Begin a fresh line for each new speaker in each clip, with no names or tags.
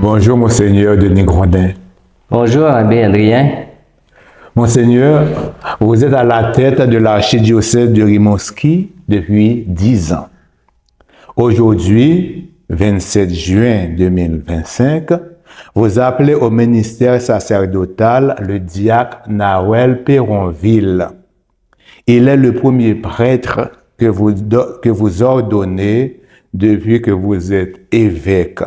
Bonjour, Monseigneur Denis Grondin.
Bonjour, Abbé Adrien.
Monseigneur, vous êtes à la tête de l'archidiocèse de Rimouski depuis 10 ans. Aujourd'hui, 27 juin 2025, vous appelez au ministère sacerdotal le diacre Nawel Péronville. Il est le premier prêtre que vous ordonnez depuis que vous êtes évêque.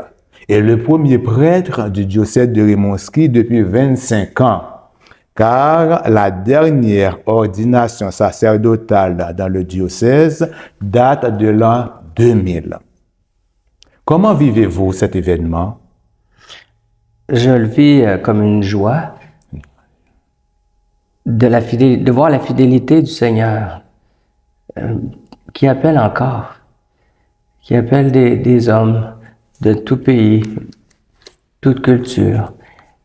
Et le premier prêtre du diocèse de Rimouski depuis 25 ans, car la dernière ordination sacerdotale dans le diocèse date de l'an 2000. Comment vivez-vous cet événement?
Je le vis comme une joie de voir la fidélité du Seigneur qui appelle encore, qui appelle des hommes de tout pays, toute culture.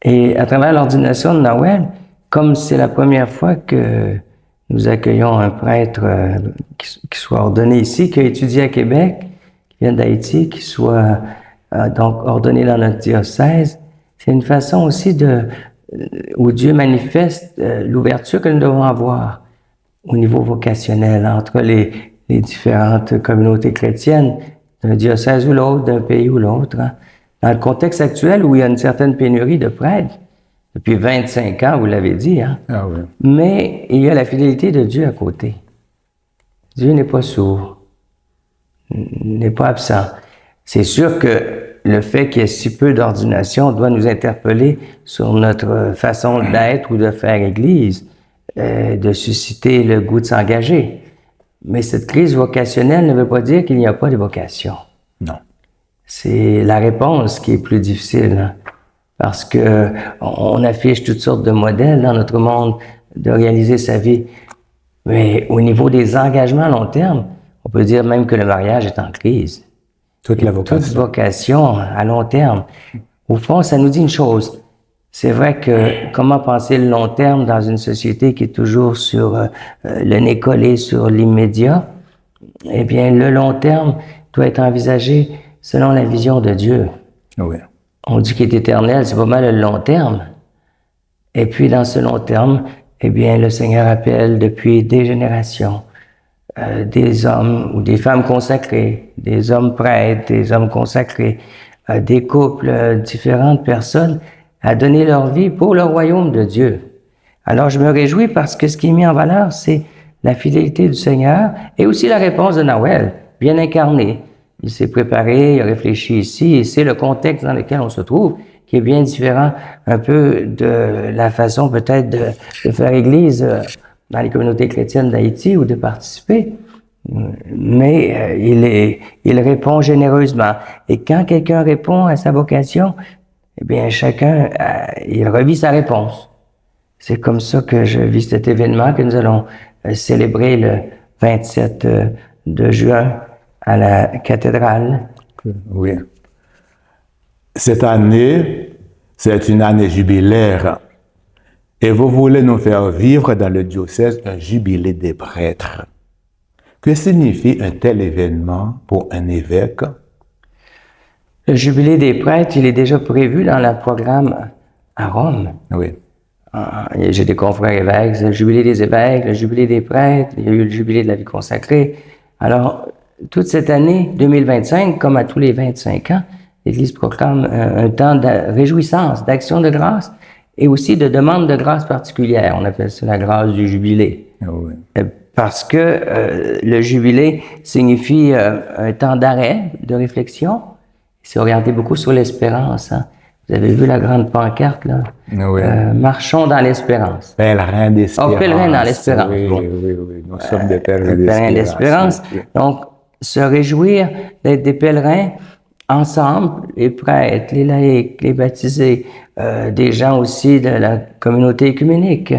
Et à travers l'ordination de Nawel, comme c'est la première fois que nous accueillons un prêtre qui soit ordonné ici, qui a étudié à Québec, qui vient d'Haïti, qui soit donc ordonné dans notre diocèse, c'est une façon aussi où Dieu manifeste l'ouverture que nous devons avoir au niveau vocationnel entre les différentes communautés chrétiennes, d'un diocèse ou l'autre, d'un pays ou l'autre. Hein. Dans le contexte actuel où il y a une certaine pénurie de prêtres, depuis 25 ans, vous l'avez dit, hein?
Ah oui.
Mais il y a la fidélité de Dieu à côté. Dieu n'est pas sourd, n'est pas absent. C'est sûr que le fait qu'il y ait si peu d'ordination doit nous interpeller sur notre façon d'être ou de faire Église, de susciter le goût de s'engager. Mais cette crise vocationnelle ne veut pas dire qu'il n'y a pas de vocation.
Non.
C'est la réponse qui est plus difficile, hein, parce que on affiche toutes sortes de modèles dans notre monde de réaliser sa vie. Mais au niveau des engagements à long terme, on peut dire même que le mariage est en crise.
Toute
vocation à long terme. Au fond, ça nous dit une chose. C'est vrai que comment penser le long terme dans une société qui est toujours sur le nez collé sur l'immédiat? Eh bien, le long terme doit être envisagé selon la vision de Dieu.
Oui.
On dit qu'il est éternel, c'est pas mal le long terme. Et puis, dans ce long terme, eh bien, le Seigneur appelle depuis des générations des hommes ou des femmes consacrées, des hommes prêtres, des hommes consacrés, des couples, différentes personnes à donner leur vie pour le royaume de Dieu. Alors, je me réjouis parce que ce qui est mis en valeur, c'est la fidélité du Seigneur et aussi la réponse de Nawel, bien incarnée. Il s'est préparé, il a réfléchi ici, et c'est le contexte dans lequel on se trouve qui est bien différent un peu de la façon peut-être de faire Église dans les communautés chrétiennes d'Haïti ou de participer. Mais il répond généreusement. Et quand quelqu'un répond à sa vocation, eh bien, chacun, il revit sa réponse. C'est comme ça que je vis cet événement que nous allons célébrer le 27 de juin à la cathédrale.
Oui. Cette année, c'est une année jubilaire. Et vous voulez nous faire vivre dans le diocèse un jubilé des prêtres. Que signifie un tel événement pour un évêque?
Le jubilé des prêtres, il est déjà prévu dans le programme à Rome.
Oui.
J'ai des confrères évêques, c'est le jubilé des évêques, le jubilé des prêtres, il y a eu le jubilé de la vie consacrée. Alors, toute cette année 2025, comme à tous les 25 ans, l'Église proclame un temps de réjouissance, d'action de grâce et aussi de demande de grâce particulière. On appelle ça la grâce du jubilé.
Oui.
Parce que le jubilé signifie un temps d'arrêt, de réflexion. C'est orienté beaucoup sur l'espérance. Hein. Vous avez vu la grande pancarte, là?
Oui.
Marchons dans l'espérance.
Pèlerin d'espérance.
Oh, pèlerin dans l'espérance.
Oui,
bon.
oui. Nous sommes des pèlerins
d'espérance. Donc, se réjouir d'être des pèlerins ensemble, les prêtres, les laïcs, les baptisés, des gens aussi de la communauté œcuménique,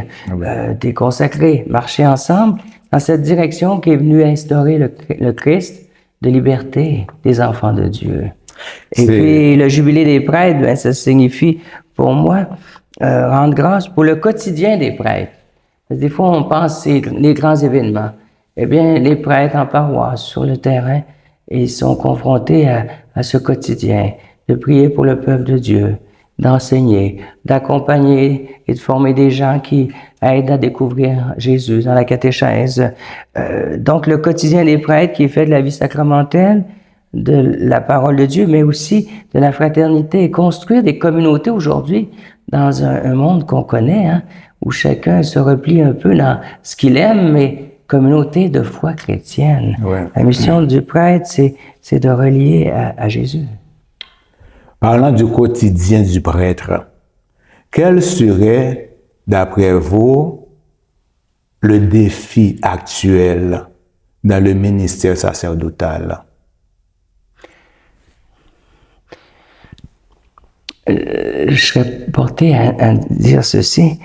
des consacrés, marcher ensemble dans cette direction qui est venue instaurer le Christ de liberté des enfants de Dieu. Et puis, le jubilé des prêtres, ben, ça signifie, pour moi, rendre grâce pour le quotidien des prêtres. Parce que des fois, on pense c'est les grands événements. Eh bien, les prêtres en paroisse, sur le terrain, ils sont confrontés à ce quotidien de prier pour le peuple de Dieu, d'enseigner, d'accompagner et de former des gens qui aident à découvrir Jésus dans la catéchèse. Donc, le quotidien des prêtres qui est fait de la vie sacramentelle, de la parole de Dieu, mais aussi de la fraternité, et construire des communautés aujourd'hui dans un monde qu'on connaît, hein, où chacun se replie un peu dans ce qu'il aime, mais communauté de foi chrétienne.
Ouais.
La mission du prêtre, c'est de relier à Jésus.
Parlant du quotidien du prêtre, quel serait, d'après vous, le défi actuel dans le ministère sacerdotal?
Je serais porté à dire ceci.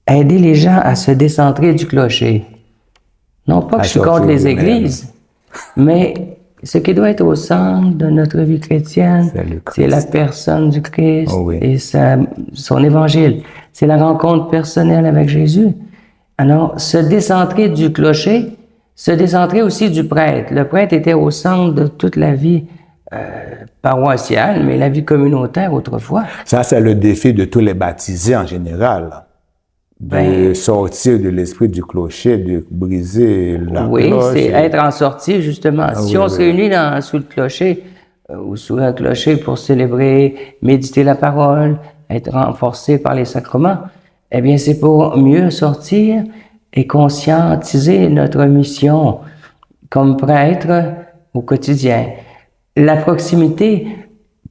Aider les gens à se décentrer du clocher. Non pas que je suis contre les églises, mais ce qui doit être au centre de notre vie chrétienne, c'est la personne du Christ et son évangile. C'est la rencontre personnelle avec Jésus. Alors, se décentrer du clocher, se décentrer aussi du prêtre. Le prêtre était au centre de toute la vie paroissiale, mais la vie communautaire autrefois.
Ça, c'est le défi de tous les baptisés en général. De sortir de l'esprit du clocher, de briser la cloche.
Oui, c'est être en sortie, justement. Si on se réunit sous le clocher ou sous un clocher pour célébrer, méditer la parole, être renforcé par les sacrements, eh bien, c'est pour mieux sortir et conscientiser notre mission comme prêtre au quotidien. La proximité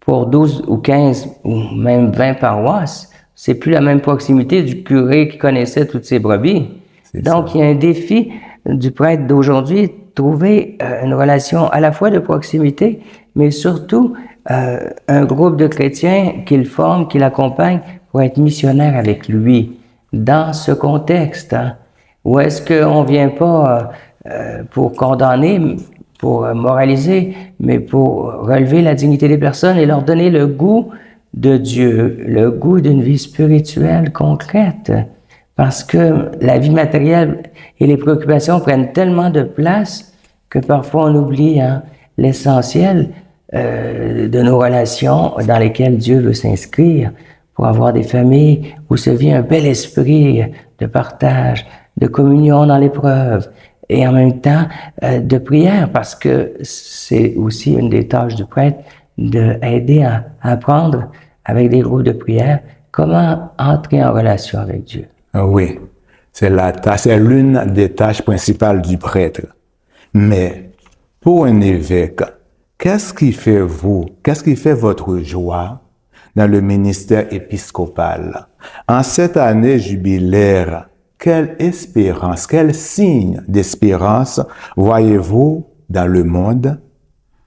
pour 12 ou 15 ou même 20 paroisses, c'est plus la même proximité du curé qui connaissait toutes ses brebis. Donc, il y a un défi du prêtre d'aujourd'hui, trouver une relation à la fois de proximité, mais surtout un groupe de chrétiens qu'il forme, qu'il accompagne pour être missionnaire avec lui dans ce contexte. Hein, où est-ce qu'on ne vient pas pour condamner, pour moraliser, mais pour relever la dignité des personnes et leur donner le goût de Dieu, le goût d'une vie spirituelle concrète. Parce que la vie matérielle et les préoccupations prennent tellement de place que parfois on oublie l'essentiel de nos relations dans lesquelles Dieu veut s'inscrire pour avoir des familles où se vit un bel esprit de partage, de communion dans l'épreuve et en même temps de prière, parce que c'est aussi une des tâches du prêtre d'aider à apprendre avec des groupes de prière comment entrer en relation avec Dieu.
Oui, c'est l'une des tâches principales du prêtre. Mais pour un évêque, qu'est-ce qui fait votre joie dans le ministère épiscopal? En cette année jubilaire, quelle espérance, quel signe d'espérance voyez-vous dans le monde,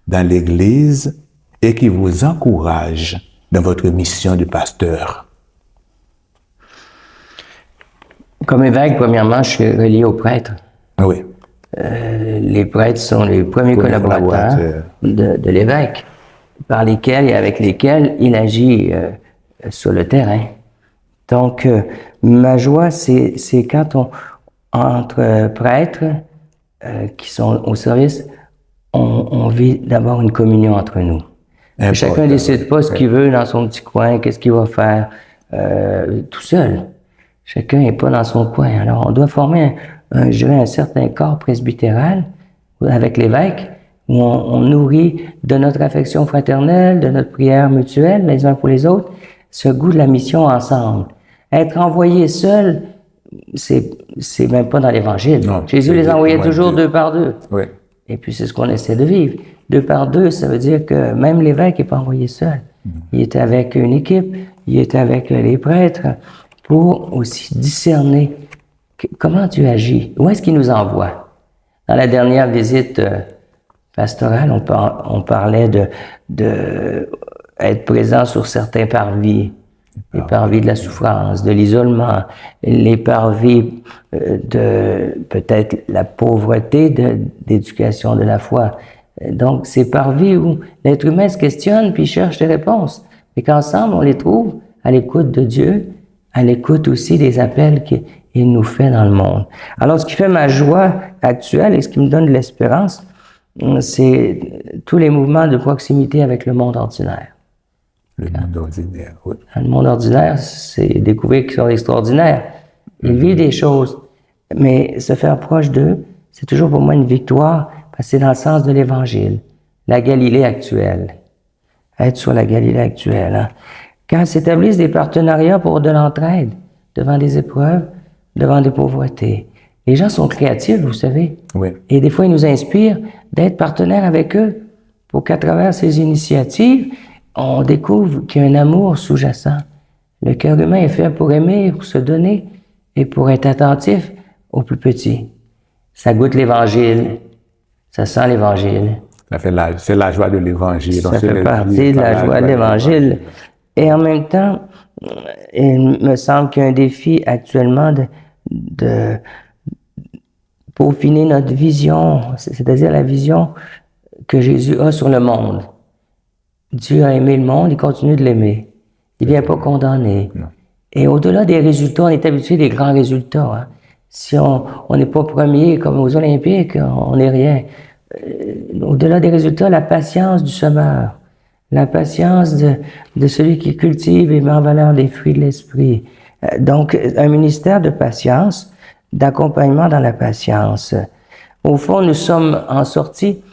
dans l'Église, et qui vous encourage dans votre mission de pasteur?
Comme évêque, premièrement, je suis relié aux prêtres.
Oui.
Les prêtres sont les premiers collaborateurs de l'évêque, par lesquels et avec lesquels il agit sur le terrain. Donc, ma joie, c'est quand entre prêtres qui sont au service, on vit d'abord une communion entre nous. Chacun ne décide pas ce qu'il veut dans son petit coin, qu'est-ce qu'il va faire tout seul. Chacun n'est pas dans son coin. Alors, on doit former un certain corps presbytéral avec l'évêque, où on nourrit de notre affection fraternelle, de notre prière mutuelle, les uns pour les autres, ce goût de la mission ensemble. Être envoyé seul, c'est même pas dans l'Évangile. Jésus les envoyait toujours deux par deux.
Oui.
Et puis, c'est ce qu'on essaie de vivre. Deux par deux, ça veut dire que même l'évêque n'est pas envoyé seul. Il est avec une équipe, il est avec les prêtres, pour aussi discerner comment Dieu agit. Où est-ce qu'il nous envoie? Dans la dernière visite pastorale, on parlait de être présent sur certains parvis. Les parvis de la souffrance, de l'isolement, les parvis de peut-être la pauvreté d'éducation de la foi. Donc, ces parvis où l'être humain se questionne puis cherche des réponses, et qu'ensemble, on les trouve à l'écoute de Dieu, à l'écoute aussi des appels qu'il nous fait dans le monde. Alors, ce qui fait ma joie actuelle et ce qui me donne de l'espérance, c'est tous les mouvements de proximité avec le monde ordinaire.
Le monde ordinaire, oui.
Le monde ordinaire, c'est découvrir qu'ils sont extraordinaires. Ils vivent des choses, mais se faire proche d'eux, c'est toujours pour moi une victoire, parce que c'est dans le sens de l'Évangile, la Galilée actuelle. Être sur la Galilée actuelle. Hein. Quand s'établissent des partenariats pour de l'entraide, devant des épreuves, devant des pauvretés. Les gens sont créatifs, vous savez.
Oui.
Et des fois, ils nous inspirent d'être partenaires avec eux pour qu'à travers ces initiatives, on découvre qu'il y a un amour sous-jacent. Le cœur humain est fait pour aimer, pour se donner et pour être attentif aux plus petits. Ça goûte l'Évangile, ça sent l'Évangile.
C'est la joie de l'Évangile.
Ça fait partie de la joie de l'Évangile. Et en même temps, il me semble qu'il y a un défi actuellement de peaufiner notre vision, c'est-à-dire la vision que Jésus a sur le monde. Dieu a aimé le monde, il continue de l'aimer. Il ne vient pas condamner.
Non.
Et au-delà des résultats, on est habitué des grands résultats. Hein. Si on n'est pas premier comme aux Olympiques, on n'est rien. Au-delà des résultats, la patience du semeur, la patience de celui qui cultive et met en valeur les fruits de l'esprit. Donc, un ministère de patience, d'accompagnement dans la patience. Au fond, nous sommes en sortie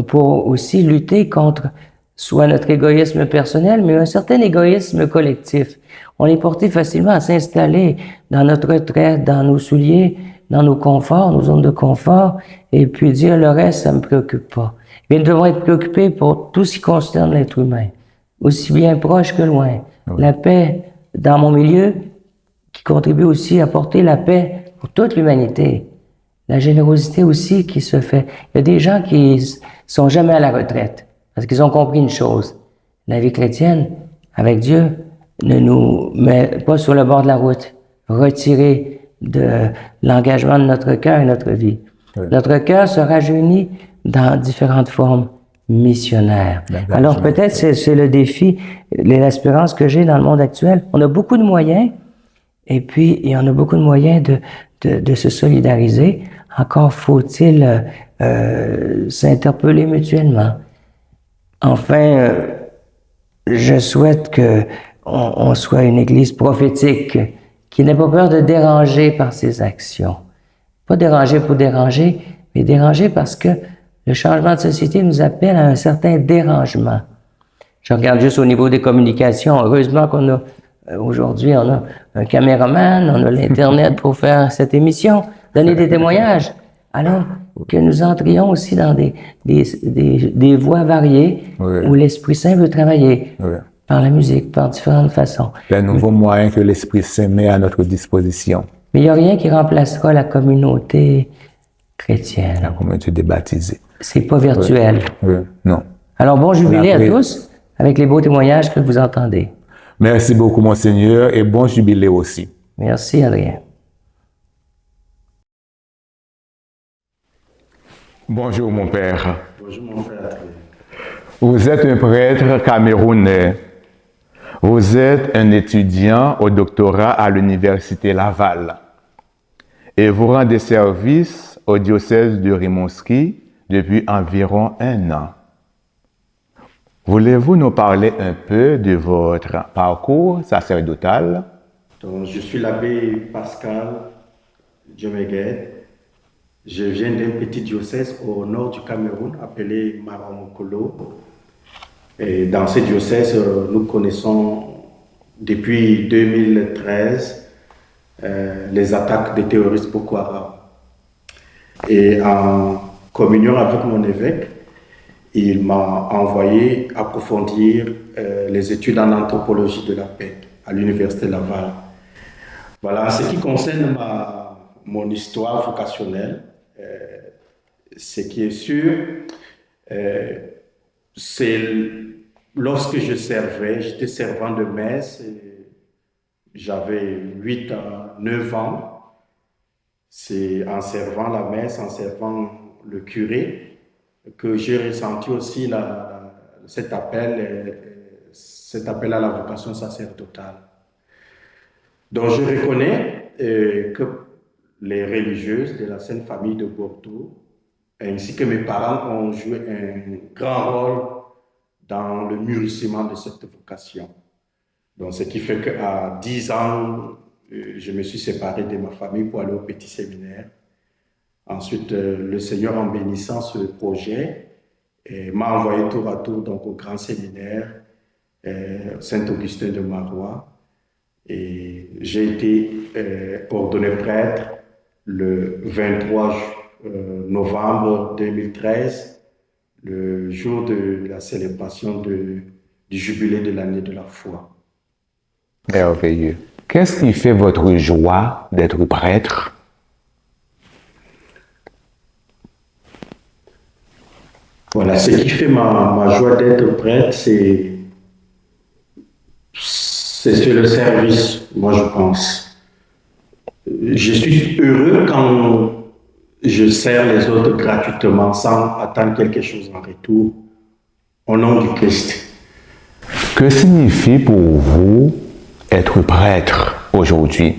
pour aussi lutter contre soit notre égoïsme personnel, mais un certain égoïsme collectif. On est porté facilement à s'installer dans notre retraite, dans nos souliers, dans nos conforts, nos zones de confort, et puis dire le reste, ça me préoccupe pas. Mais nous devons être préoccupés pour tout ce qui concerne l'être humain, aussi bien proche que loin. Oui. La paix dans mon milieu, qui contribue aussi à porter la paix pour toute l'humanité. La générosité aussi qui se fait. Il y a des gens qui sont jamais à la retraite, parce qu'ils ont compris une chose. La vie chrétienne, avec Dieu, ne nous met pas sur le bord de la route, retirée de l'engagement de notre cœur et notre vie. Oui. Notre cœur se rajeunit dans différentes formes missionnaires. Alors peut-être c'est le défi, l'espérance que j'ai dans le monde actuel. On a beaucoup de moyens, et puis il y en a beaucoup de moyens de se solidariser. Encore faut-il s'interpeller mutuellement. Enfin, je souhaite qu'on soit une Église prophétique qui n'ait pas peur de déranger par ses actions. Pas déranger pour déranger, mais déranger parce que le changement de société nous appelle à un certain dérangement. Je regarde juste au niveau des communications. Heureusement qu'on a, aujourd'hui, on a un caméraman, on a l'Internet pour faire cette émission, donner des témoignages. Alors que nous entrions aussi dans des voies variées oui. où l'Esprit Saint veut travailler. Oui. Par la musique, par différentes façons.
Les nouveaux moyens que l'Esprit Saint met à notre disposition.
Mais il n'y a rien qui remplacera la communauté chrétienne.
La communauté des baptisés.
C'est pas virtuel.
Oui. Oui. Non.
Alors, bon jubilé à tous, avec les beaux témoignages que vous entendez.
Merci beaucoup, Monseigneur, et bon jubilé aussi.
Merci, Adrien.
Bonjour, mon père.
Bonjour, mon frère.
Vous êtes un prêtre camerounais. Vous êtes un étudiant au doctorat à l'Université Laval. Et vous rendez service au diocèse de Rimouski depuis environ 1 an. Voulez-vous nous parler un peu de votre parcours sacerdotal?
Donc, je suis l'abbé Pascal Diomeguet. Je viens d'un petit diocèse au nord du Cameroun appelé Maramokolo. Et dans ce diocèse, nous connaissons depuis 2013 les attaques des terroristes Boko Haram. Et en communion avec mon évêque, il m'a envoyé approfondir les études en anthropologie de la paix à l'Université Laval. Voilà, ce qui concerne mon histoire vocationnelle, ce qui est sûr, c'est lorsque je servais, j'étais servant de messe, j'avais 8 à 9 ans. C'est en servant la messe, en servant le curé, que j'ai ressenti aussi cet appel à la vocation sacerdotale. Donc je reconnais que les religieuses de la Sainte Famille de Bordeaux ainsi que mes parents ont joué un grand rôle dans le mûrissement de cette vocation. Donc, ce qui fait qu'à 10 ans, je me suis séparé de ma famille pour aller au petit séminaire. Ensuite, le Seigneur, en bénissant ce projet, m'a envoyé tour à tour donc, au grand séminaire Saint-Augustin de Marois. Et j'ai été ordonné prêtre le 23 novembre 2013, le jour de la célébration du jubilé de l'année de la foi.
Merveilleux. Qu'est-ce qui fait votre joie d'être prêtre?
Voilà, ce qui fait ma joie d'être prêtre, c'est le service, moi je pense. Je suis heureux quand je sers les autres gratuitement sans attendre quelque chose en retour, au nom du Christ.
Que signifie pour vous être prêtre aujourd'hui?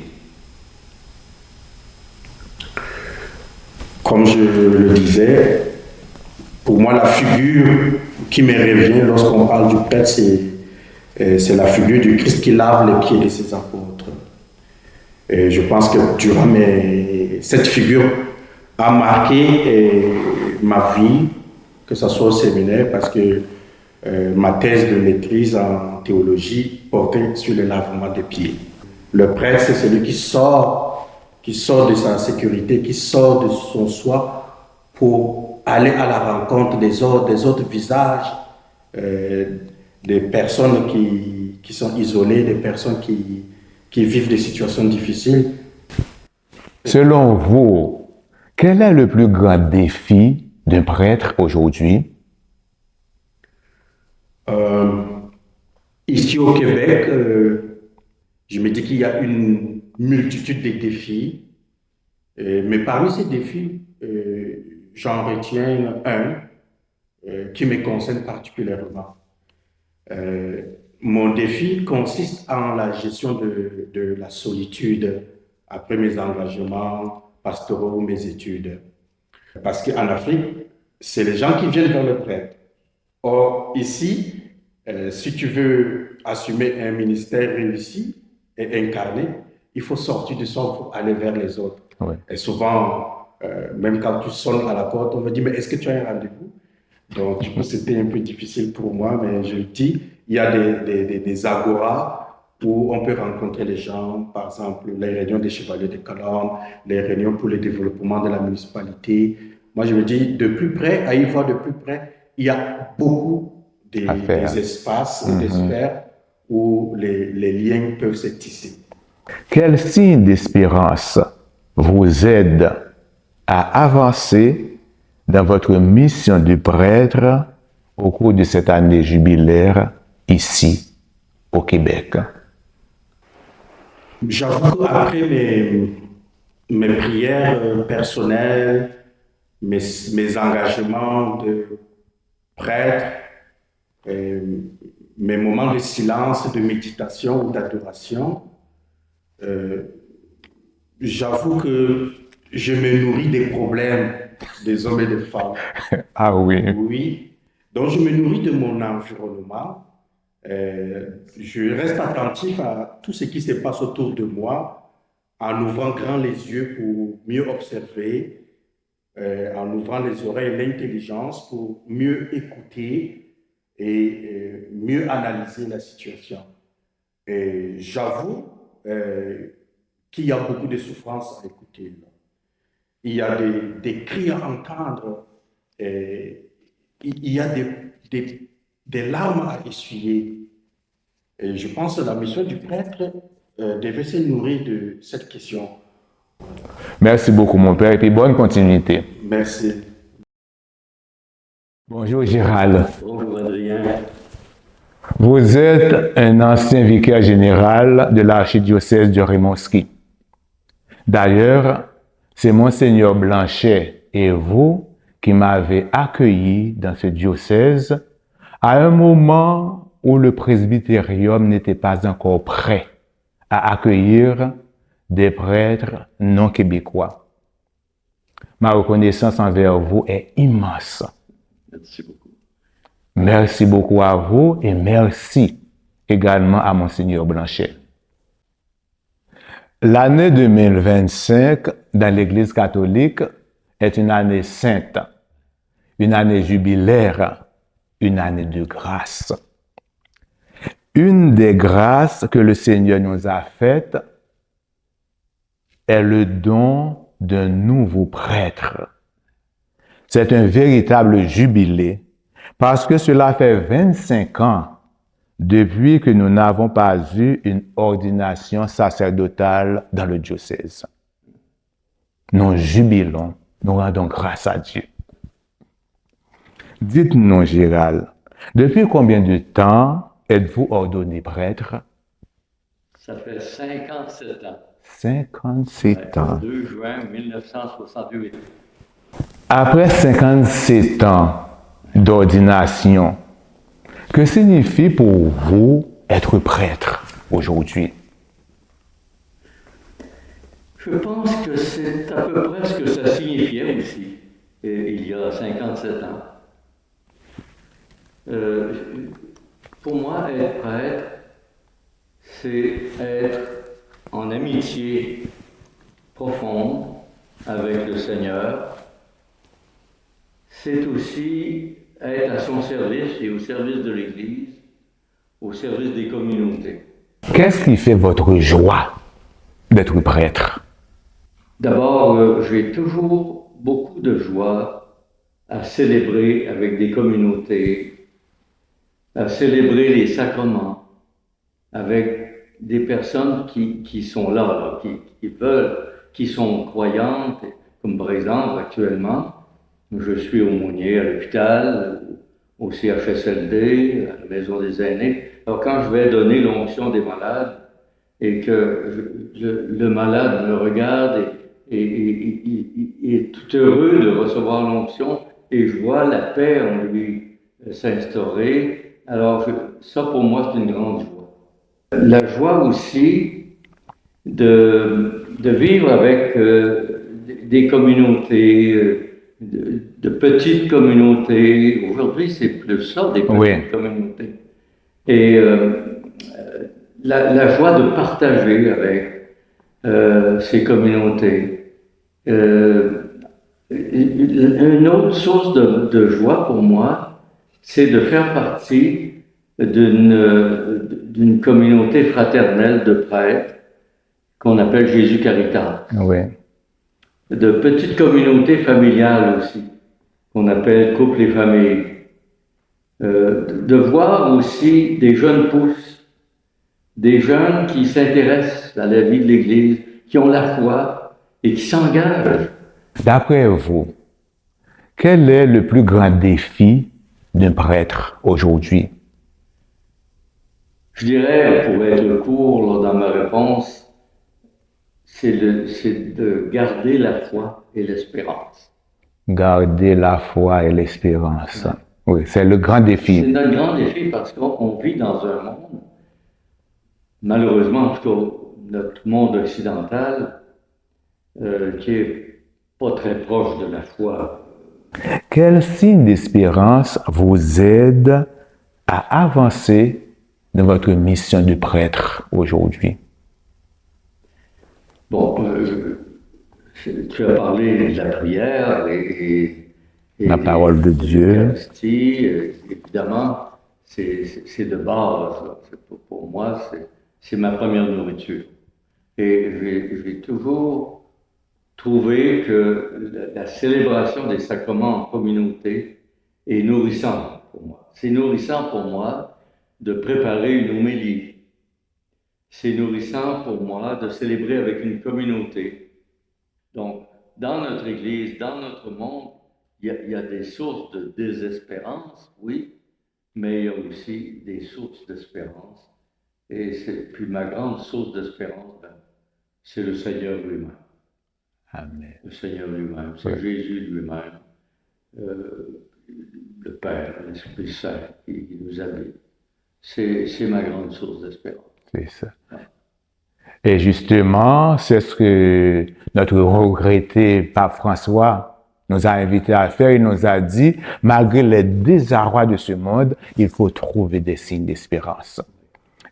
Comme je le disais, pour moi, la figure qui me revient lorsqu'on parle du prêtre, c'est la figure du Christ qui lave les pieds de ses apôtres. Et je pense que durant cette figure a marqué ma vie, que ce soit au séminaire, parce que ma thèse de maîtrise en théologie portait sur le lavement des pieds. Le prêtre, c'est celui qui sort de sa sécurité, qui sort de son soi pour aller à la rencontre des autres visages, des personnes qui sont isolées, des personnes qui vivent des situations difficiles.
Selon vous, quel est le plus grand défi d'un prêtre aujourd'hui?
Ici au Québec, je me dis qu'il y a une multitude de défis, mais parmi ces défis, j'en retiens un qui me concerne particulièrement. Mon défi consiste en la gestion de la solitude après mes engagements pastoraux ou mes études. Parce qu'en Afrique, c'est les gens qui viennent vers le prêtre. Or, ici, si tu veux assumer un ministère réussi et incarné, il faut sortir du sol pour aller vers les autres.
Ouais.
Et souvent, même quand tu sonnes à la porte, on me dit « Mais est-ce que tu as un rendez-vous ?» Donc, du coup, c'était un peu difficile pour moi, mais je le dis, il y a des agoras où on peut rencontrer les gens, par exemple, les réunions des chevaliers de Calonne, les réunions pour le développement de la municipalité. Moi, je me dis, de plus près, à y voir de plus près, il y a beaucoup des espaces, des sphères où les liens peuvent se tisser.
Quel signe d'espérance vous aide à avancer dans votre mission de prêtre au cours de cette année jubilaire ici au Québec?
J'avoue qu'après mes prières personnelles, mes engagements de prêtre, mes moments de silence, de méditation ou d'adoration, j'avoue que je me nourris des problèmes des hommes et des femmes.
Ah oui.
Oui. Donc, je me nourris de mon environnement. Je reste attentif à tout ce qui se passe autour de moi, en ouvrant grand les yeux pour mieux observer, en ouvrant les oreilles et l'intelligence pour mieux écouter et mieux analyser la situation. Et j'avoue qu'il y a beaucoup de souffrances à écouter. Il y a des cris à entendre, il y a des larmes à essuyer. Et je pense que la mission du prêtre devait se nourrir de cette question.
Merci beaucoup, mon père, et puis bonne continuité.
Merci.
Bonjour, Gérald.
Bonjour, Adrien.
Vous êtes un ancien vicaire général de l'archidiocèse de Rimouski. D'ailleurs, c'est Monseigneur Blanchet et vous qui m'avez accueilli dans ce diocèse à un moment où le presbytérium n'était pas encore prêt à accueillir des prêtres non québécois. Ma reconnaissance envers vous est immense.
Merci beaucoup.
Merci beaucoup à vous et merci également à Monseigneur Blanchet. L'année 2025 dans l'Église catholique est une année sainte, une année jubilaire, une année de grâce. Une des grâces que le Seigneur nous a faites est le don d'un nouveau prêtre. C'est un véritable jubilé parce que cela fait 25 ans depuis que nous n'avons pas eu une ordination sacerdotale dans le diocèse. Nous jubilons, nous rendons grâce à Dieu. Dites-nous, Gérald, depuis combien de temps êtes-vous ordonné prêtre?
Ça fait 57 ans.
57 ans.
Le 2 juin 1968.
Après 57 ans d'ordination, que signifie pour vous être prêtre aujourd'hui?
Je pense que c'est à peu près ce que ça signifiait aussi, il y a 57 ans. Pour moi, être prêtre, c'est être en amitié profonde avec le Seigneur. C'est aussi être à son service et au service de l'Église, au service des communautés.
Qu'est-ce qui fait votre joie d'être prêtre?
D'abord, j'ai toujours beaucoup de joie à célébrer avec des communautés, à célébrer les sacrements avec des personnes qui sont là, qui veulent, qui sont croyantes, comme par exemple actuellement, je suis aumônier à l'hôpital, au CHSLD, à la maison des aînés. Alors quand je vais donner l'onction des malades et que le malade me regarde et est tout heureux de recevoir l'onction et je vois la paix en lui s'instaurer, alors ça pour moi c'est une grande joie. La joie aussi de vivre avec des communautés, de petites communautés. Aujourd'hui, c'est plus ça, des petites communautés. Et la joie de partager avec ces communautés. Une autre source de joie pour moi, c'est de faire partie d'une communauté fraternelle de prêtres qu'on appelle Jésus Caritas.
Oui.
De petites communautés familiales aussi, qu'on appelle couple et famille. De voir aussi des jeunes pousses, des jeunes qui s'intéressent à la vie de l'Église, qui ont la foi et qui s'engagent.
D'après vous, quel est le plus grand défi d'un prêtre aujourd'hui?
Je dirais, pour être court dans ma réponse, c'est de garder la foi et l'espérance.
Garder la foi et l'espérance. Oui, c'est le grand défi.
C'est notre grand défi parce qu'on vit dans un monde, malheureusement, en tout cas, notre monde occidental, qui est pas très proche de la foi.
Quel signe d'espérance vous aide à avancer dans votre mission de prêtre aujourd'hui?
Bon, tu as parlé de la prière et
la parole de Dieu.
Évidemment, c'est de base. Pour moi, c'est ma première nourriture. Et j'ai toujours trouvé que la célébration des sacrements en communauté est nourrissante pour moi. C'est nourrissant pour moi de préparer une homélie. C'est nourrissant pour moi de célébrer avec une communauté. Donc, dans notre Église, dans notre monde, il y a des sources de désespérance, oui, mais il y a aussi des sources d'espérance. Et puis ma grande source d'espérance, c'est le Seigneur lui-même.
Amen.
Le Seigneur lui-même, c'est Jésus lui-même, le Père, l'Esprit Saint qui nous habite. C'est ma grande source d'espérance.
C'est ça. Et justement, c'est ce que notre regretté pape François nous a invités à faire. Il nous a dit, malgré les désarrois de ce monde, il faut trouver des signes d'espérance.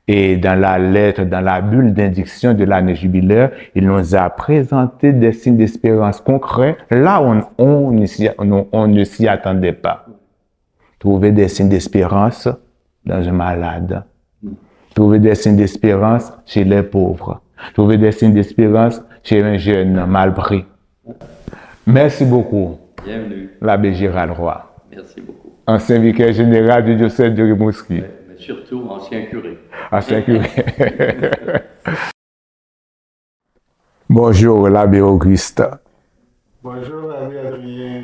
Et dans la lettre, dans la bulle d'indiction de l'année jubilaire, il nous a présenté des signes d'espérance concrets là où on ne s'y attendait pas. Trouver des signes d'espérance dans un malade. Trouver des signes d'espérance chez les pauvres. Trouver des signes d'espérance chez un jeune mal pris. Merci beaucoup.
Bienvenue.
L'abbé Gérald Roy.
Merci beaucoup.
Ancien vicaire général du diocèse de Rimouski.
Mais surtout ancien curé.
Ancien curé. Bonjour, l'abbé Auguste.
Bonjour, l'abbé Adrien.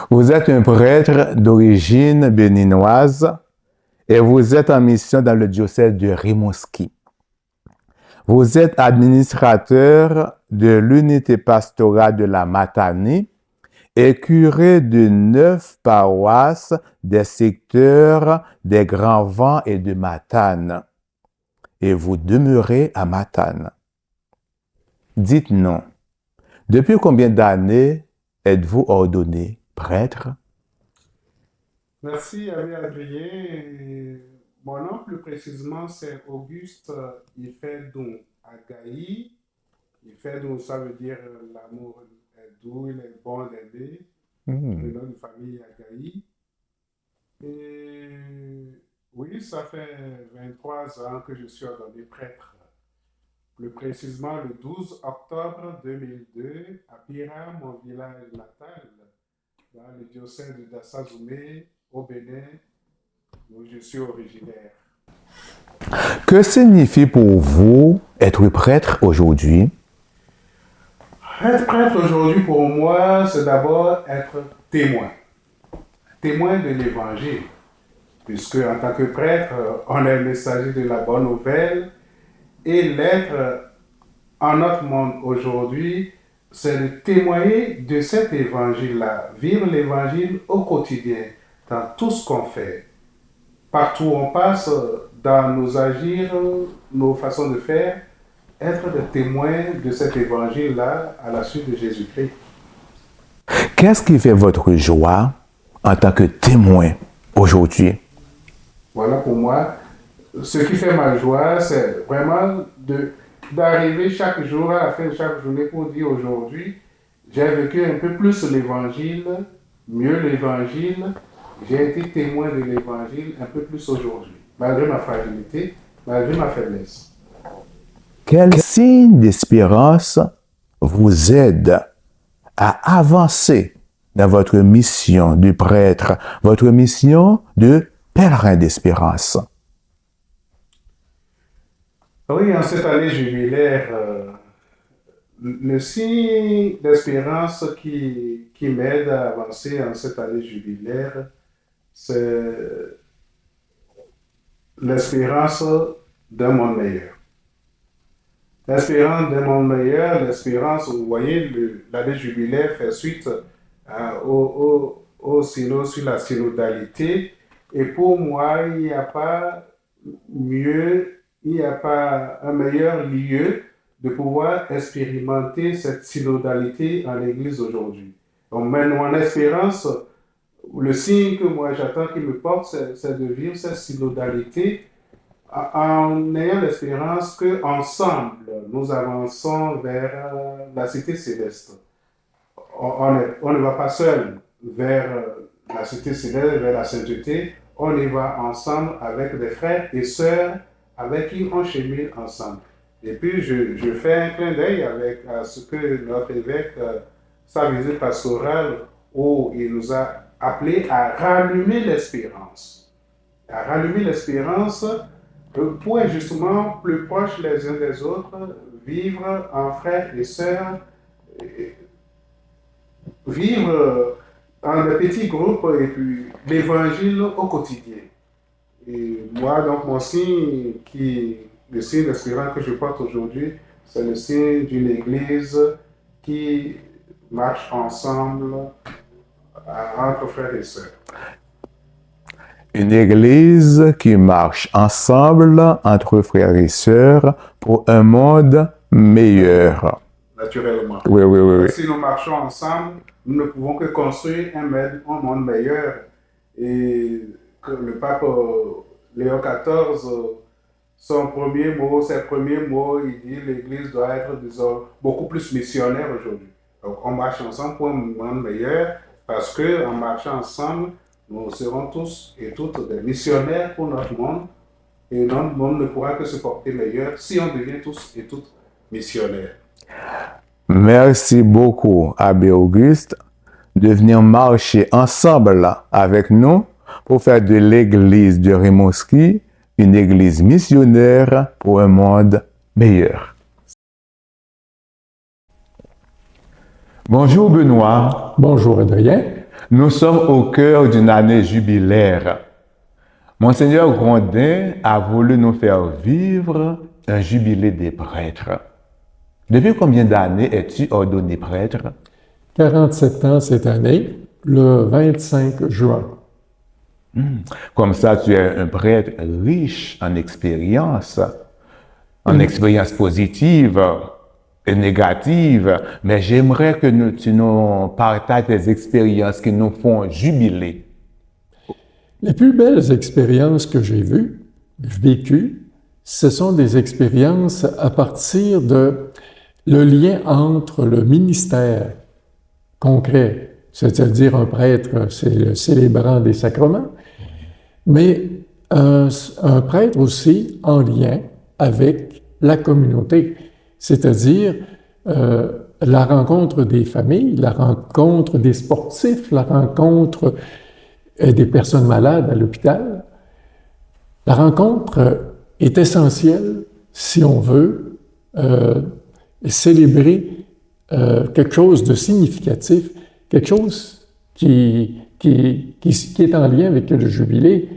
Vous êtes un prêtre d'origine béninoise et vous êtes en mission dans le diocèse de Rimouski. Vous êtes administrateur de l'unité pastorale de la Matanie et curé de 9 paroisses des secteurs des Grands Vents et de Matane. Et vous demeurez à Matane. Dites-nous, depuis combien d'années êtes-vous ordonné prêtre?
Merci, abbé Adrien. Mon nom, plus précisément, c'est Auguste Ifedon Agaï. Ifedon, ça veut dire l'amour est doux, il est bon d'aider. Le nom de famille Agaï. Et oui, ça fait 23 ans que je suis ordonné prêtre. Plus précisément, le 12 octobre 2002, à Pira, mon village natal, dans le diocèse de Dassazoumé, au Bénin, où je suis originaire.
Que signifie pour vous être prêtre aujourd'hui?
Être prêtre aujourd'hui, pour moi, c'est d'abord être témoin. Témoin de l'Évangile. Puisque, en tant que prêtre, on est le messager de la bonne nouvelle. Et l'être en notre monde aujourd'hui, c'est de témoigner de cet évangile-là, vivre l'évangile au quotidien, dans tout ce qu'on fait. Partout où on passe, dans nos agirs, nos façons de faire, être des témoins de cet évangile-là à la suite de Jésus-Christ.
Qu'est-ce qui fait votre joie en tant que témoin aujourd'hui?
Voilà pour moi, ce qui fait ma joie, c'est vraiment d'arriver chaque jour à la fin de chaque journée pour dire aujourd'hui, j'ai vécu un peu plus l'évangile, mieux l'évangile, j'ai été témoin de l'évangile un peu plus aujourd'hui, malgré ma fragilité, malgré ma faiblesse.
Quel signe d'espérance vous aide à avancer dans votre mission de prêtre, votre mission de pèlerin d'espérance?
Oui, en cette année jubilaire, le signe d'espérance qui m'aide à avancer en cette année jubilaire, c'est l'espérance d'un monde meilleur. L'espérance d'un monde meilleur, l'espérance, vous voyez, l'année jubilaire fait suite au synode sur la synodalité. Et pour moi, il n'y a pas un meilleur lieu de pouvoir expérimenter cette synodalité en l'Église aujourd'hui. Donc, mon espérance, le signe que moi j'attends qu'il me porte, c'est de vivre cette synodalité en ayant l'espérance qu'ensemble, nous avançons vers la cité céleste. On ne va pas seul vers la cité céleste, vers la sainteté, on y va ensemble avec des frères et sœurs avec qui on chemine ensemble. Et puis, je fais un clin d'œil à ce que notre évêque, sa visite pastorale, où il nous a appelés à rallumer l'espérance. À rallumer l'espérance pour être justement plus proches les uns des autres, vivre en frères et sœurs, vivre en des petits groupes et puis l'évangile au quotidien. Et moi, donc, mon signe, le signe d'espérance que je porte aujourd'hui, c'est le signe d'une église qui marche ensemble entre frères et sœurs.
Une église qui marche ensemble entre frères et sœurs pour un monde meilleur.
Naturellement.
Oui, oui, oui, oui.
Si nous marchons ensemble, nous ne pouvons que construire un monde meilleur. Et que le pape Léon XIV, ses premiers mots, il dit que l'Église doit être, disons, beaucoup plus missionnaire aujourd'hui. Donc on marche ensemble pour un monde meilleur parce qu'en marchant ensemble, nous serons tous et toutes des missionnaires pour notre monde. Et notre monde ne pourra que se porter meilleur si on devient tous et toutes missionnaires.
Merci beaucoup, Abbé Auguste, de venir marcher ensemble avec nous pour faire de l'église de Rimouski une église missionnaire pour un monde meilleur. Bonjour Benoît.
Bonjour Adrien.
Nous sommes au cœur d'une année jubilaire. Monseigneur Grondin a voulu nous faire vivre un jubilé des prêtres. Depuis combien d'années es-tu ordonné prêtre?
47 ans cette année, le 25 juin.
Comme ça, tu es un prêtre riche en expérience positives et négatives, mais j'aimerais que tu nous partages tes expériences qui nous font jubiler.
Les plus belles expériences que j'ai vécues, ce sont des expériences à partir de le lien entre le ministère concret, c'est-à-dire un prêtre, c'est le célébrant des sacrements, mais un prêtre aussi en lien avec la communauté, c'est-à-dire la rencontre des familles, la rencontre des sportifs, la rencontre des personnes malades à l'hôpital. La rencontre est essentielle si on veut célébrer quelque chose de significatif, quelque chose qui est en lien avec le jubilé,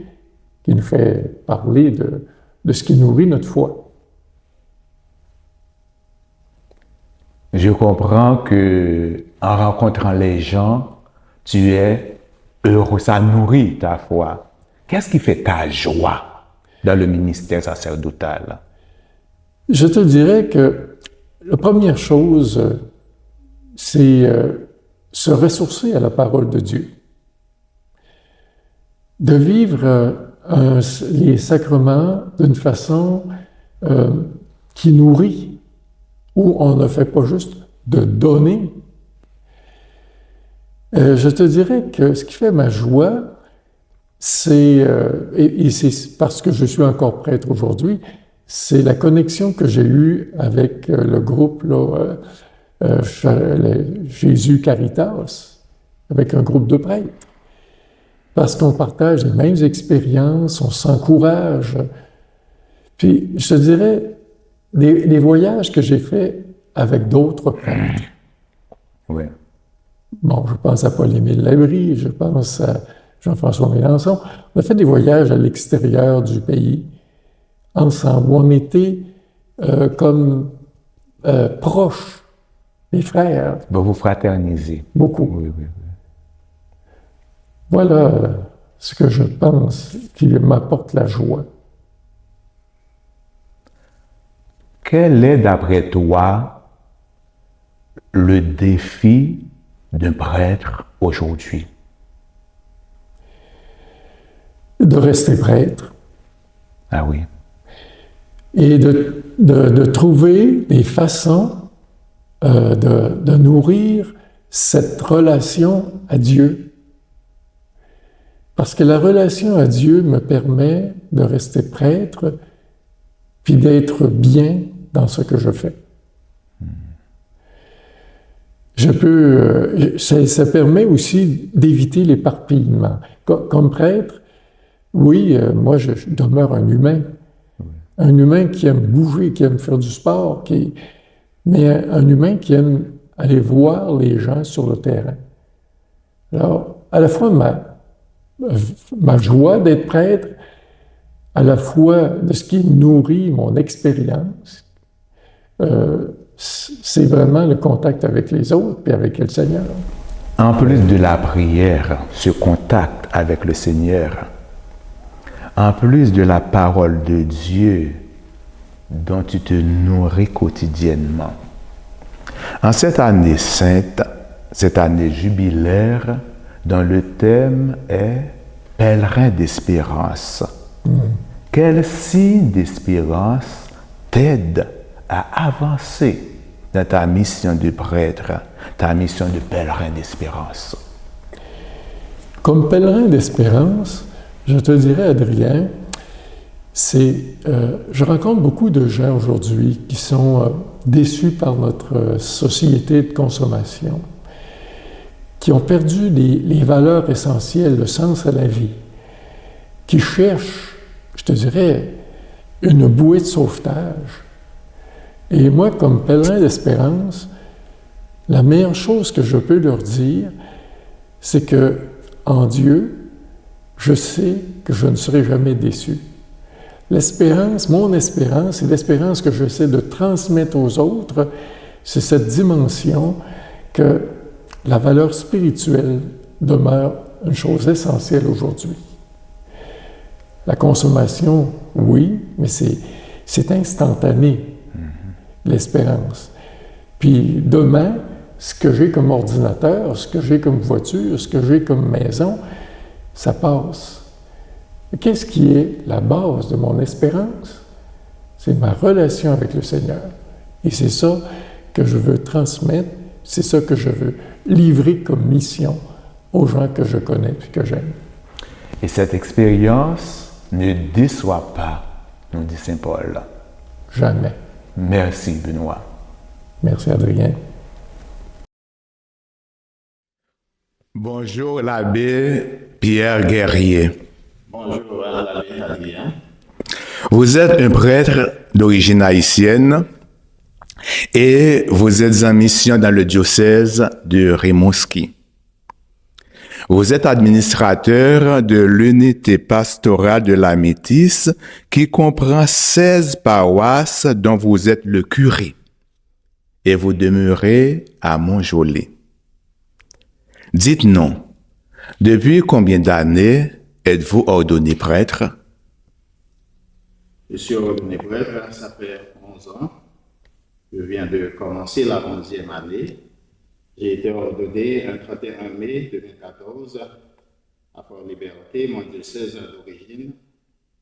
qui nous fait parler de ce qui nourrit notre foi.
Je comprends que en rencontrant les gens, tu es heureux, ça nourrit ta foi. Qu'est-ce qui fait ta joie dans le ministère sacerdotal?
Je te dirais que la première chose, c'est se ressourcer à la parole de Dieu. De vivre les sacrements d'une façon qui nourrit, où on ne fait pas juste de donner. Je te dirais que ce qui fait ma joie, c'est, et c'est parce que je suis encore prêtre aujourd'hui, c'est la connexion que j'ai eue avec le groupe là, Jésus Caritas, avec un groupe de prêtres. Parce qu'on partage les mêmes expériences, on s'encourage. Puis, je te dirais, les voyages que j'ai faits avec d'autres prêtres.
Oui.
Bon, je pense à Paul-Émile Labrie, je pense à Jean-François Mélenchon. On a fait des voyages à l'extérieur du pays, ensemble, où on était comme proches, des frères.
Vous fraternisez.
Beaucoup.
Oui, oui, oui.
Voilà ce que je pense qui m'apporte la joie.
Quel est, d'après toi, le défi d'un prêtre aujourd'hui?
De rester prêtre.
Ah oui.
Et de trouver des façons de nourrir cette relation à Dieu. Parce que la relation à Dieu me permet de rester prêtre, puis d'être bien dans ce que je fais. Je peux, ça permet aussi d'éviter l'éparpillement. Comme prêtre, oui, moi je demeure un humain qui aime bouger, qui aime faire du sport, mais un humain qui aime aller voir les gens sur le terrain. Alors, à la fois ma joie d'être prêtre, à la fois de ce qui nourrit mon expérience, c'est vraiment le contact avec les autres et avec le Seigneur.
En plus de la prière, ce contact avec le Seigneur, en plus de la parole de Dieu dont tu te nourris quotidiennement. En cette année sainte, cette année jubilaire, dont le thème est « Pèlerin d'espérance », quel signe d'espérance t'aide à avancer dans ta mission de prêtre, ta mission de pèlerin d'espérance?
Comme pèlerin d'espérance, je te dirais, Adrien, je rencontre beaucoup de gens aujourd'hui qui sont déçus par notre société de consommation, qui ont perdu les valeurs essentielles, le sens à la vie, qui cherchent, je te dirais, une bouée de sauvetage. Et moi, comme pèlerin d'espérance, la meilleure chose que je peux leur dire, c'est que en Dieu, je sais que je ne serai jamais déçu. L'espérance, mon espérance, et l'espérance que j'essaie de transmettre aux autres, c'est cette dimension que la valeur spirituelle demeure une chose essentielle aujourd'hui. La consommation, oui, mais c'est instantané, l'espérance. Puis demain, ce que j'ai comme ordinateur, ce que j'ai comme voiture, ce que j'ai comme maison, ça passe. Qu'est-ce qui est la base de mon espérance? C'est ma relation avec le Seigneur. Et c'est ça que je veux transmettre, c'est ça que je veux livrer comme mission aux gens que je connais et que j'aime.
Et cette expérience ne déçoit pas, nous dit saint Paul.
Jamais.
Merci, Benoît.
Merci, Adrien.
Bonjour, l'abbé Pierre Guerrier.
Bonjour, l'abbé Adrien.
Vous êtes un prêtre d'origine haïtienne et vous êtes en mission dans le diocèse de Rimouski. Vous êtes administrateur de l'unité pastorale de la Métisse qui comprend 16 paroisses dont vous êtes le curé et vous demeurez à Montjoly. Dites-nous, depuis combien d'années êtes-vous ordonné prêtre?
Je suis ordonné prêtre, ça fait 11 ans. Je viens de commencer la 11e année. J'ai été ordonné le 31 mai 2014 à Fort-Liberté, mon diocèse d'origine,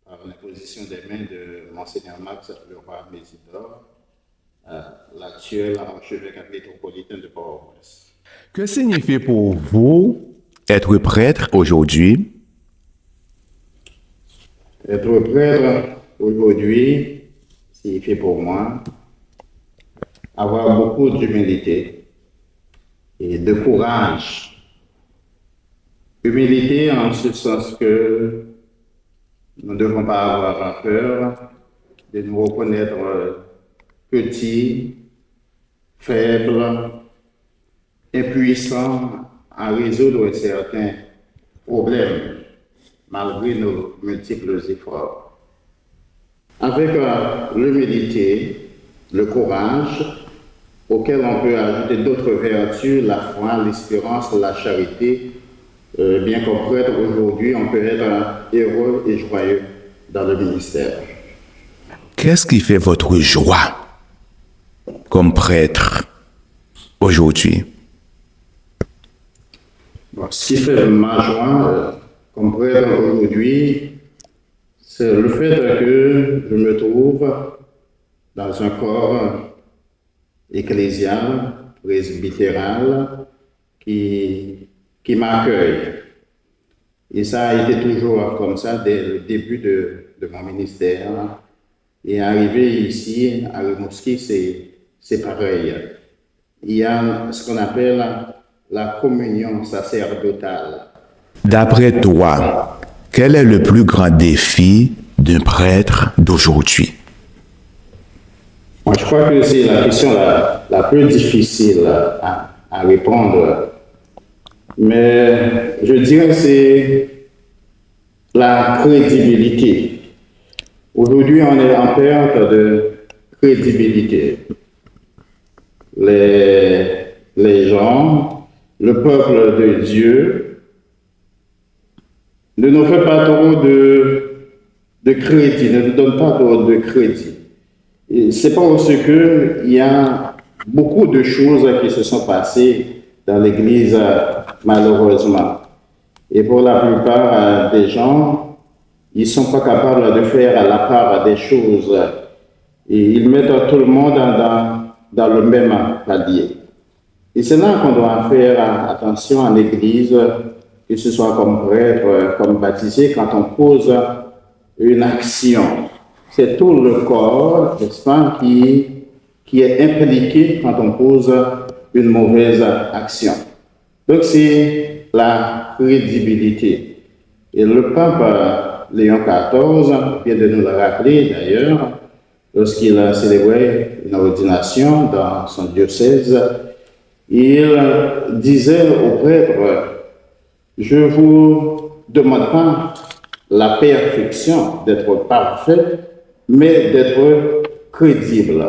par l'imposition des mains de Monseigneur Max Leroy-Mésidor, l'actuel archevêque métropolitain de Port-au-Prince.
Que signifie pour vous être prêtre aujourd'hui?
Être prêtre aujourd'hui signifie pour moi avoir beaucoup d'humilité et de courage. Humilité en ce sens que nous ne devons pas avoir peur de nous reconnaître petits, faibles, impuissants à résoudre certains problèmes malgré nos multiples efforts. Avec l'humilité, le courage, auquel on peut ajouter d'autres vertus, la foi, l'espérance, la charité. Bien qu'en prêtre aujourd'hui, on peut être heureux et joyeux dans le ministère.
Qu'est-ce qui fait votre joie comme prêtre aujourd'hui?
Ce qui fait ma joie comme prêtre aujourd'hui, c'est le fait que je me trouve dans un corps ecclésial, presbytéral, qui m'accueille. Et ça a été toujours comme ça dès le début de mon ministère. Et arrivé ici, à Rimouski, c'est pareil. Il y a ce qu'on appelle la communion sacerdotale.
D'après toi, quel est le plus grand défi d'un prêtre d'aujourd'hui?
Moi, je crois que c'est la question la plus difficile à répondre. Mais je dirais que c'est la crédibilité. Aujourd'hui, on est en perte de crédibilité. Les gens, le peuple de Dieu, ne nous fait pas trop de crédit, ne nous donne pas de crédit. C'est parce qu'il y a beaucoup de choses qui se sont passées dans l'Église, malheureusement. Et pour la plupart des gens, ils ne sont pas capables de faire la part des choses. Et ils mettent tout le monde dans le même palier. Et c'est là qu'on doit faire attention en Église, que ce soit comme prêtre, comme baptisé, quand on pose une action. C'est tout le corps, n'est-ce pas, qui est impliqué quand on pose une mauvaise action. Donc c'est la crédibilité. Et le pape Léon XIV vient de nous le rappeler d'ailleurs, lorsqu'il a célébré une ordination dans son diocèse, il disait aux prêtres, je ne vous demande pas la perfection, d'être parfait, mais d'être crédible.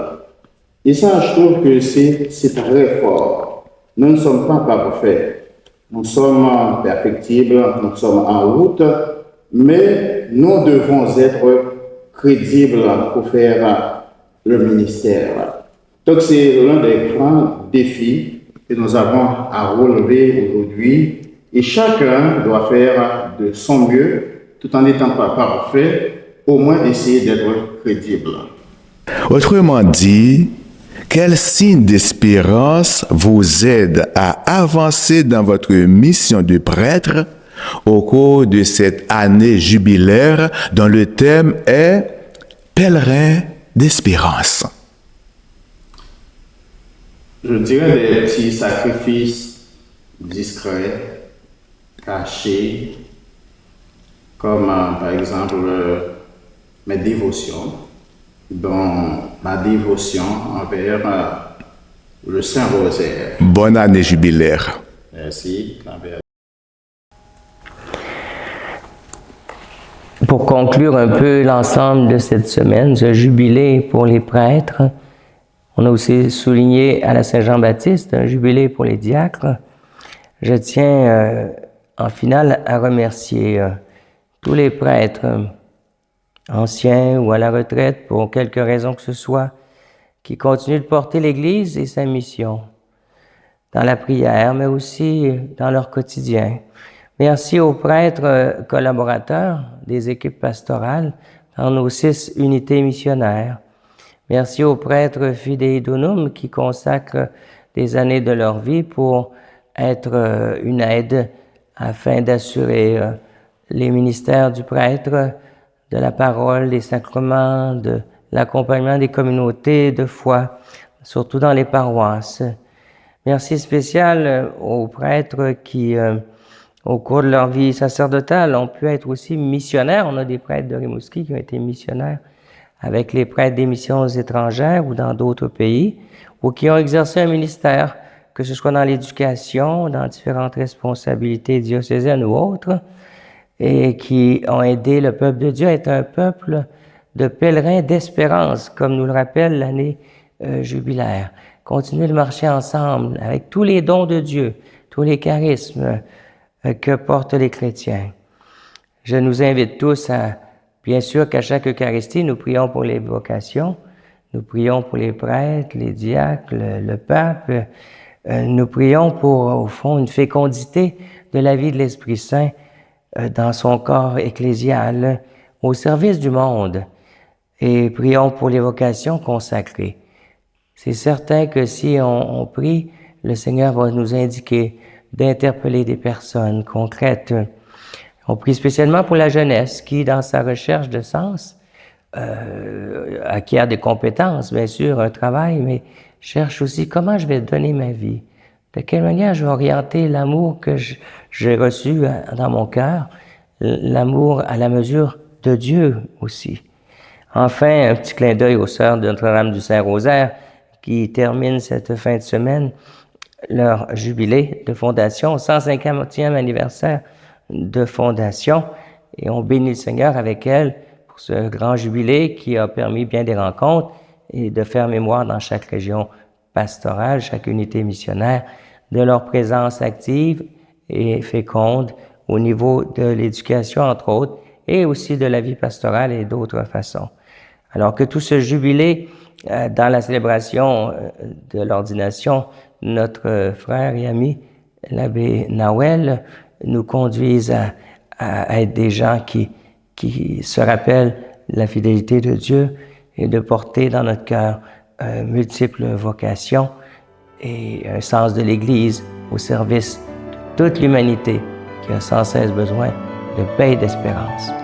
Et ça, je trouve que c'est très fort. Nous ne sommes pas parfaits. Nous sommes perfectibles, nous sommes en route, mais nous devons être crédibles pour faire le ministère. Donc, c'est l'un des grands défis que nous avons à relever aujourd'hui. Et chacun doit faire de son mieux, tout en n'étant pas parfait, au moins essayer d'être crédible.
Autrement dit, quel signe d'espérance vous aide à avancer dans votre mission de prêtre au cours de cette année jubilaire dont le thème est « Pèlerin d'espérance ».
Je dirais des petits sacrifices discrets, cachés, comme par exemple mes dévotions, dont ma dévotion envers le Saint-Rosaire.
Bonne année jubilaire.
Merci.
Pour conclure un peu l'ensemble de cette semaine, ce jubilé pour les prêtres, on a aussi souligné à la Saint-Jean-Baptiste un jubilé pour les diacres. Je tiens en finale à remercier tous les prêtres, anciens ou à la retraite pour quelque raison que ce soit, qui continuent de porter l'Église et sa mission dans la prière, mais aussi dans leur quotidien. Merci aux prêtres collaborateurs des équipes pastorales dans nos 6 unités missionnaires. Merci aux prêtres fidei donum qui consacrent des années de leur vie pour être une aide afin d'assurer les ministères du prêtre, de la parole, des sacrements, de l'accompagnement des communautés de foi, surtout dans les paroisses. Merci spécial aux prêtres qui, au cours de leur vie sacerdotale, ont pu être aussi missionnaires. On a des prêtres de Rimouski qui ont été missionnaires avec les prêtres des missions étrangères ou dans d'autres pays, ou qui ont exercé un ministère, que ce soit dans l'éducation, dans différentes responsabilités diocésaines ou autres, et qui ont aidé le peuple de Dieu à être un peuple de pèlerins d'espérance, comme nous le rappelle l'année jubilaire. Continuer de marcher ensemble avec tous les dons de Dieu, tous les charismes que portent les chrétiens. Je nous invite tous à, bien sûr qu'à chaque Eucharistie, nous prions pour les vocations, nous prions pour les prêtres, les diacres, le pape, nous prions pour, au fond, une fécondité de la vie de l'Esprit Saint dans son corps ecclésial, au service du monde, et prions pour les vocations consacrées. C'est certain que si on prie, le Seigneur va nous indiquer d'interpeller des personnes concrètes. On prie spécialement pour la jeunesse qui, dans sa recherche de sens, acquiert des compétences, bien sûr, un travail, mais cherche aussi comment je vais donner ma vie. De quelle manière je vais orienter l'amour que j'ai reçu dans mon cœur, l'amour à la mesure de Dieu aussi. Enfin, un petit clin d'œil aux sœurs de Notre-Dame du Saint-Rosaire qui terminent cette fin de semaine leur jubilé de fondation, 150e anniversaire de fondation, et on bénit le Seigneur avec elles pour ce grand jubilé qui a permis bien des rencontres et de faire mémoire dans chaque région pastorale, chaque unité missionnaire, de leur présence active et féconde au niveau de l'éducation, entre autres, et aussi de la vie pastorale et d'autres façons. Alors que tout ce jubilé dans la célébration de l'ordination, notre frère et ami, l'abbé Nawel, nous conduise à être des gens qui se rappellent la fidélité de Dieu et de porter dans notre cœur multiples vocations et un sens de l'Église au service de toute l'humanité qui a sans cesse besoin de paix et d'espérance.